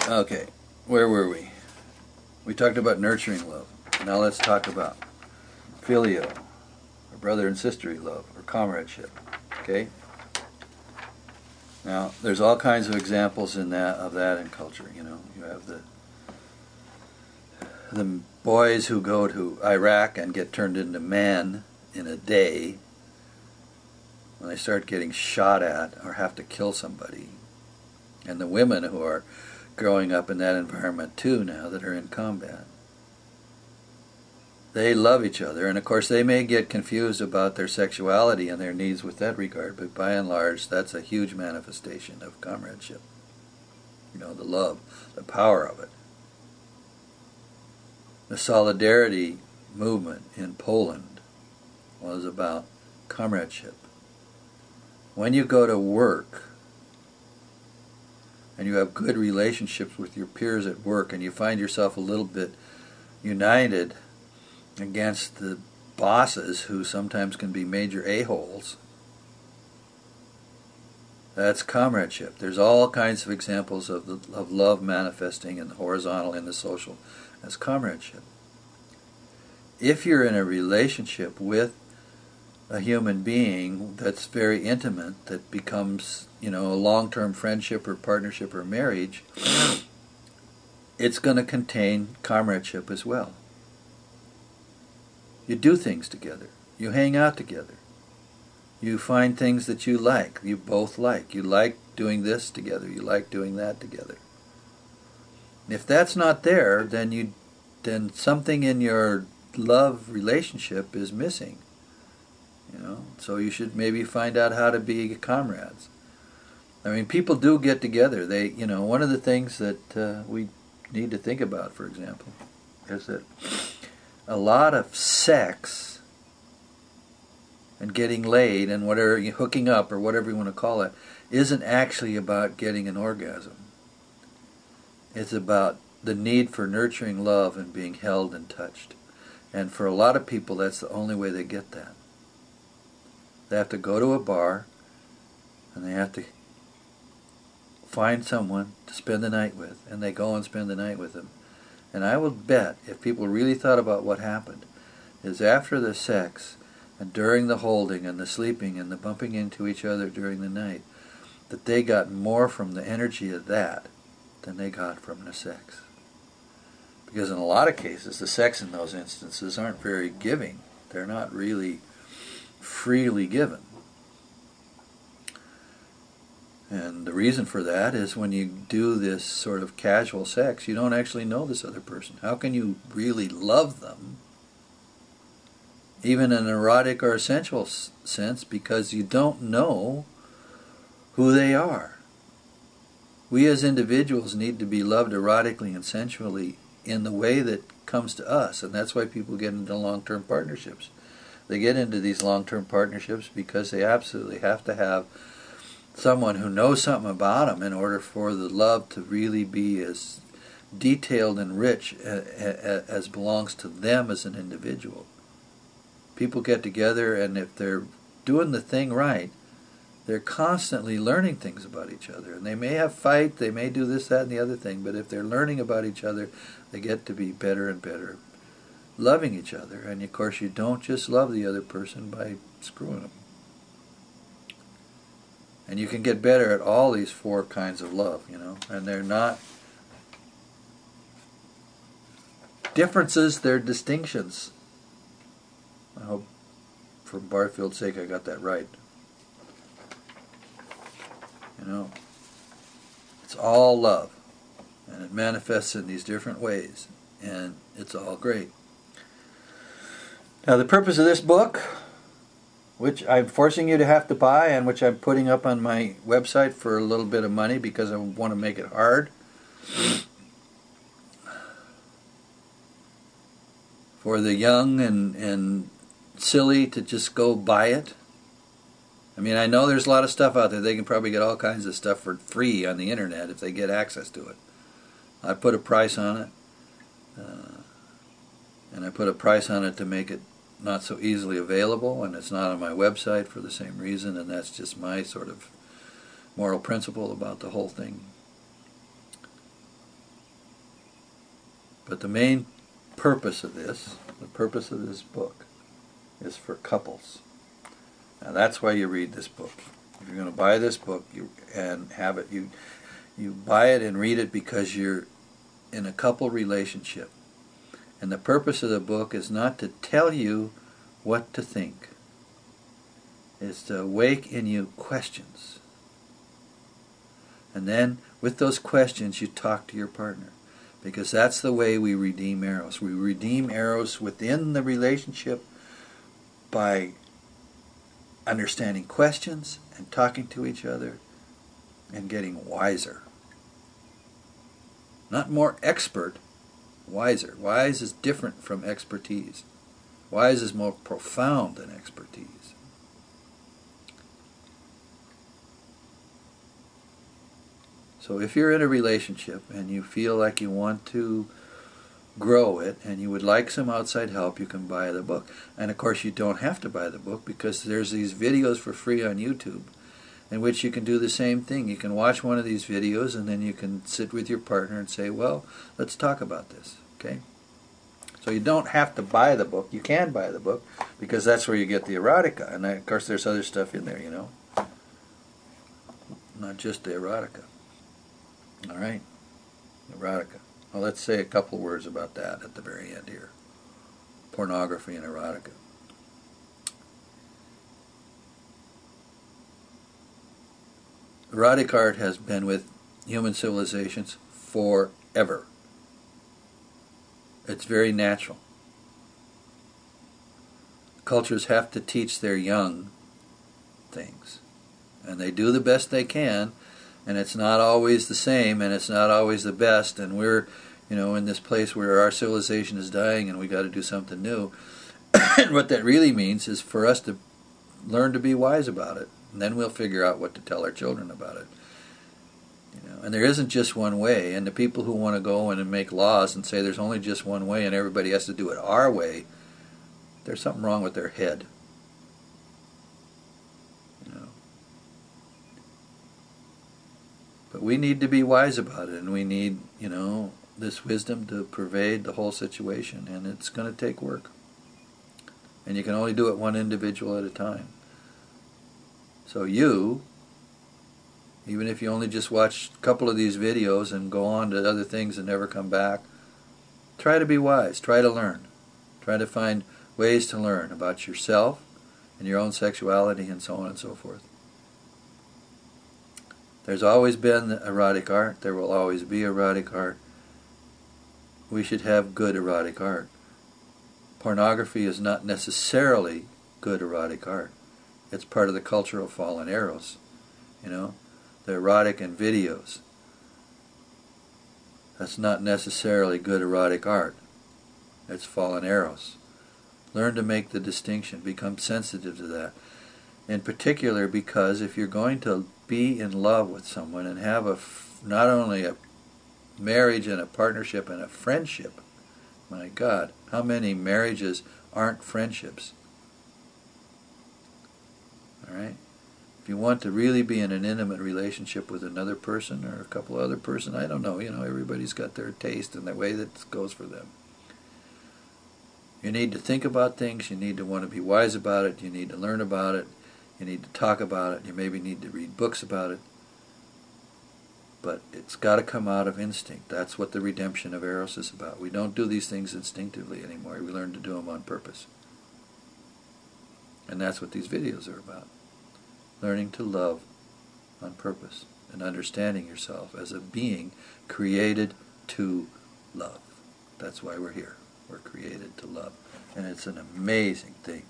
Okay, where were we? We talked about nurturing love. Now let's talk about filial, or brother and sisterly love, or comradeship. Okay? Now, there's all kinds of examples of that in culture. You know, you have the boys who go to Iraq and get turned into men in a day when they start getting shot at or have to kill somebody, and the women who are growing up in that environment too now that are in combat. They love each other, and of course they may get confused about their sexuality and their needs with that regard, but by and large that's a huge manifestation of comradeship. You know, the love, the power of it. The solidarity movement in Poland was about comradeship. When you go to work and you have good relationships with your peers at work and you find yourself a little bit united against the bosses who sometimes can be major a-holes, that's comradeship. There's all kinds of examples of love manifesting in the horizontal and the social as comradeship. If you're in a relationship with a human being that's very intimate, that becomes, you know, a long-term friendship or partnership or marriage, it's going to contain comradeship as well. You do things together. You hang out together. You find things that you like. You both like. You like doing this together. You like doing that together. If that's not there, then something in your love relationship is missing. You know, so you should maybe find out how to be comrades. I mean, people do get together. They, you know, one of the things that we need to think about, for example, is that a lot of sex and getting laid and whatever, hooking up or whatever you want to call it, isn't actually about getting an orgasm. It's about the need for nurturing love and being held and touched. And for a lot of people, that's the only way they get that. They have to go to a bar and they have to find someone to spend the night with, and they go and spend the night with them. And I will bet, if people really thought about what happened, is after the sex and during the holding and the sleeping and the bumping into each other during the night, that they got more from the energy of that than they got from the sex. Because in a lot of cases, the sex in those instances aren't very giving. They're not really freely given. And the reason for that is when you do this sort of casual sex, you don't actually know this other person. How can you really love them, even in an erotic or a sensual sense, because you don't know who they are? We as individuals need to be loved erotically and sensually in the way that comes to us, and that's why people get into long-term partnerships. They get into these long-term partnerships because they absolutely have to have someone who knows something about them in order for the love to really be as detailed and rich as belongs to them as an individual. People get together, and if they're doing the thing right, they're constantly learning things about each other. And they may have fight, they may do this, that, and the other thing, but if they're learning about each other, they get to be better and better loving each other. And of course, you don't just love the other person by screwing them. And you can get better at all these four kinds of love, you know, and they're not differences, they're distinctions. I hope, for Barfield's sake, I got that right. You know, it's all love, and it manifests in these different ways, and it's all great. Now, the purpose of this book, which I'm forcing you to have to buy and which I'm putting up on my website for a little bit of money because I want to make it hard for the young and silly to just go buy it. I mean, I know there's a lot of stuff out there. They can probably get all kinds of stuff for free on the internet if they get access to it. I put a price on it, and I put a price on it to make it not so easily available, and it's not on my website for the same reason, and that's just my sort of moral principle about the whole thing. But the main purpose of this, the purpose of this book, is for couples. Now that's why you read this book. If you're going to buy this book and have it, you buy it and read it because you're in a couple relationship. And the purpose of the book is not to tell you what to think. It's to awake in you questions. And then with those questions you talk to your partner. Because that's the way we redeem Eros. We redeem Eros within the relationship by understanding questions and talking to each other and getting wiser. Not more expert, wiser. Wise is different from expertise. Wise is more profound than expertise. So if you're in a relationship and you feel like you want to grow it and you would like some outside help, you can buy the book. And of course you don't have to buy the book because there's these videos for free on YouTube in which you can do the same thing. You can watch one of these videos and then you can sit with your partner and say, well, let's talk about this, okay? So you don't have to buy the book. You can buy the book because that's where you get the erotica. And of course there's other stuff in there, you know. Not just the erotica. All right, erotica. Well, let's say a couple words about that at the very end here. Pornography and erotica. Erotic art has been with human civilizations forever. It's very natural. Cultures have to teach their young things, and they do the best they can. And it's not always the same, and it's not always the best, and we're, in this place where our civilization is dying and we got to do something new. And what that really means is for us to learn to be wise about it, and then we'll figure out what to tell our children about it. And there isn't just one way, and the people who want to go in and make laws and say there's only just one way and everybody has to do it our way, there's something wrong with their head. But we need to be wise about it, and we need, this wisdom to pervade the whole situation, and it's going to take work. And you can only do it one individual at a time. So you, even if you only just watch a couple of these videos and go on to other things and never come back, try to be wise, try to learn. Try to find ways to learn about yourself and your own sexuality and so on and so forth. There's always been erotic art. There will always be erotic art. We should have good erotic art. Pornography is not necessarily good erotic art. It's part of the cultural fallen Eros. The erotic in videos. That's not necessarily good erotic art. It's fallen Eros. Learn to make the distinction. Become sensitive to that. In particular because if you're going to be in love with someone and have not only a marriage and a partnership and a friendship, my God, how many marriages aren't friendships? All right? If you want to really be in an intimate relationship with another person or a couple other person, I don't know, everybody's got their taste and the way that goes for them. You need to think about things, you need to want to be wise about it, you need to learn about it, you need to talk about it, you maybe need to read books about it. But it's got to come out of instinct. That's what the redemption of Eros is about. We don't do these things instinctively anymore. We learn to do them on purpose. And that's what these videos are about. Learning to love on purpose and understanding yourself as a being created to love. That's why we're here. We're created to love. And it's an amazing thing.